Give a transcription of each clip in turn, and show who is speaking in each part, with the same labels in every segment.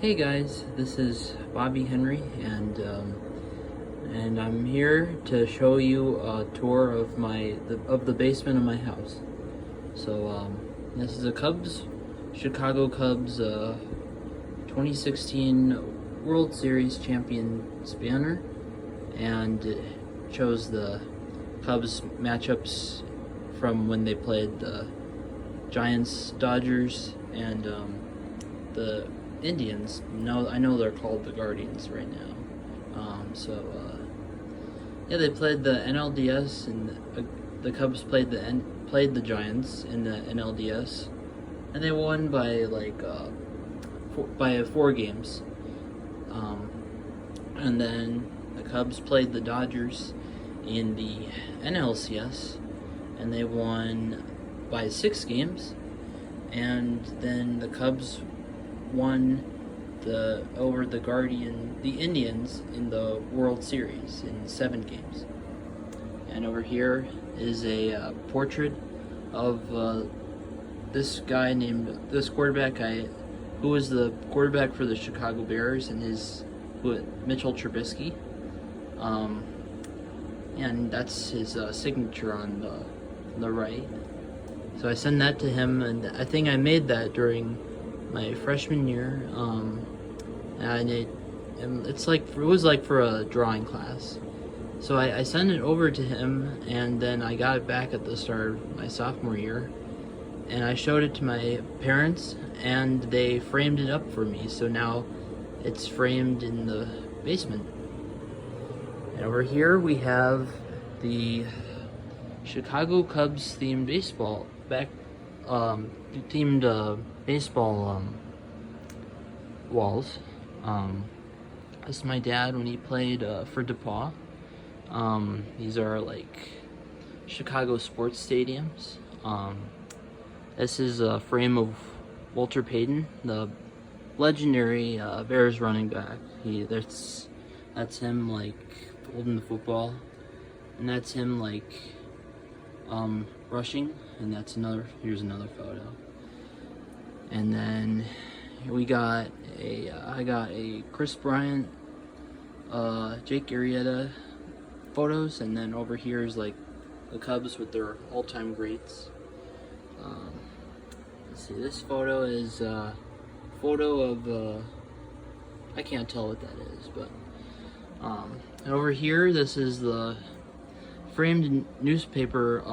Speaker 1: Hey guys, this is Bobby Henry, and I'm here to show you a tour of the basement of my house. This is a Chicago Cubs 2016 World Series champions banner, and it shows the Cubs matchups from when they played the Giants, Dodgers, and the Indians. No, I know they're called the Guardians right now. Yeah, they played the NLDS, and the Cubs played the Giants in the NLDS, and they won by by 4 games. And then the Cubs played the Dodgers in the NLCS, and they won by 6 games. And then the Cubs won over the Indians in the World Series in 7 games. And over here is a portrait of this quarterback guy, who was the quarterback for the Chicago Bears, and Mitchell Trubisky. And that's his signature on the right. So I sent that to him, and I think I made that during my freshman year, and it was like for a drawing class. So I sent it over to him, and then I got it back at the start of my sophomore year, and I showed it to my parents, and they framed it up for me. So now it's framed in the basement. And over here we have the Chicago Cubs themed baseball walls. This is my dad when he played for DePaul. These are like Chicago sports stadiums. This is a frame of Walter Payton, the legendary Bears running back. That's him holding the football, and that's him rushing, and here's another photo. And then I got a Kris Bryant, Jake Arrieta photos, and then over here is the Cubs with their all-time greats. Let's see, this photo is a photo of I can't tell what that is, but and over here, this is the framed newspaper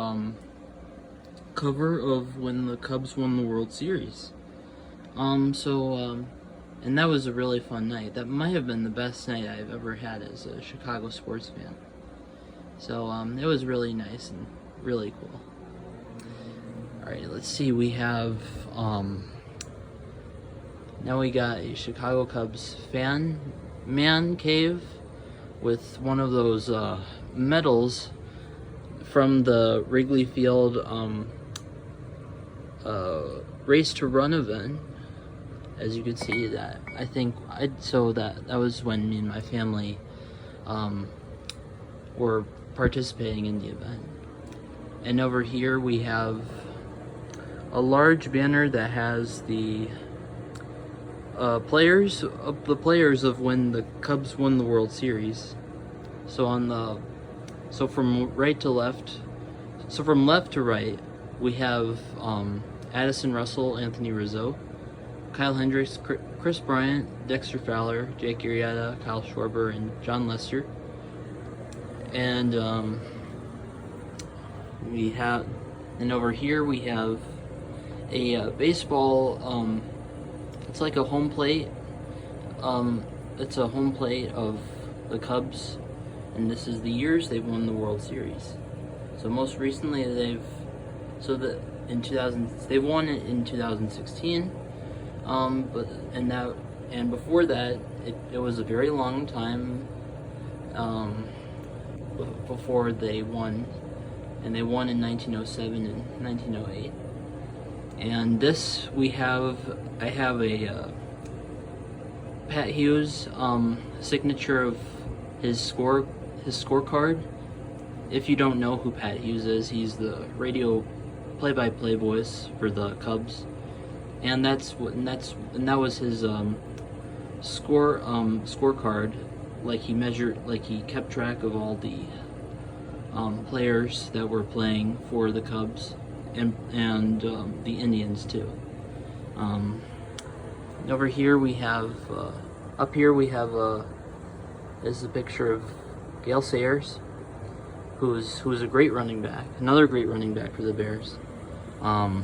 Speaker 1: cover of when the Cubs won the World Series. And that was a really fun night. That might have been the best night I've ever had as a Chicago sports fan. So it was really nice and really cool. Alright, let's see, we have now we got a Chicago Cubs man cave with one of those medals from the Wrigley Field race to run event. As you can see, that that was when me and my family were participating in the event. And over here we have a large banner that has the players of when the Cubs won the World Series. So from left to right, we have Addison Russell, Anthony Rizzo, Kyle Hendricks, Kris Bryant, Dexter Fowler, Jake Arrieta, Kyle Schwarber, and John Lester. And over here we have a baseball. It's like a home plate. It's a home plate of the Cubs, and this is the years they've won the World Series. So most recently they've won it in 2016. And before that, it was a very long time before they won, and they won in 1907 and 1908. And this I have a Pat Hughes signature of his scorecard. If you don't know who Pat Hughes is, he's the radio play-by-play voice for the Cubs, and that was his scorecard. Like he kept track of all the players that were playing for the Cubs and the Indians too. Over here we have, up here we have this is a picture of Gale Sayers, who's a great running back, another great running back for the Bears. And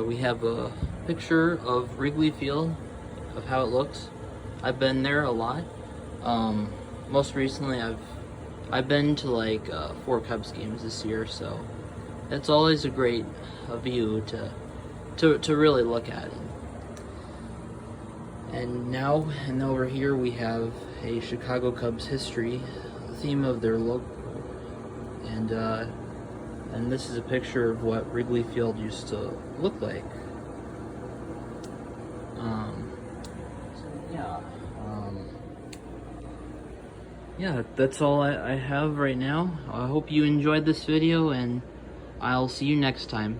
Speaker 1: we have a picture of Wrigley Field, of how it looks. I've been there a lot. Most recently, I've been to like 4 Cubs games this year, so it's always a great view to really look at. And over here we have a Chicago Cubs history, the theme of their logo, and this is a picture of what Wrigley Field used to look like. Yeah, that's all I have right now. I hope you enjoyed this video, and I'll see you next time.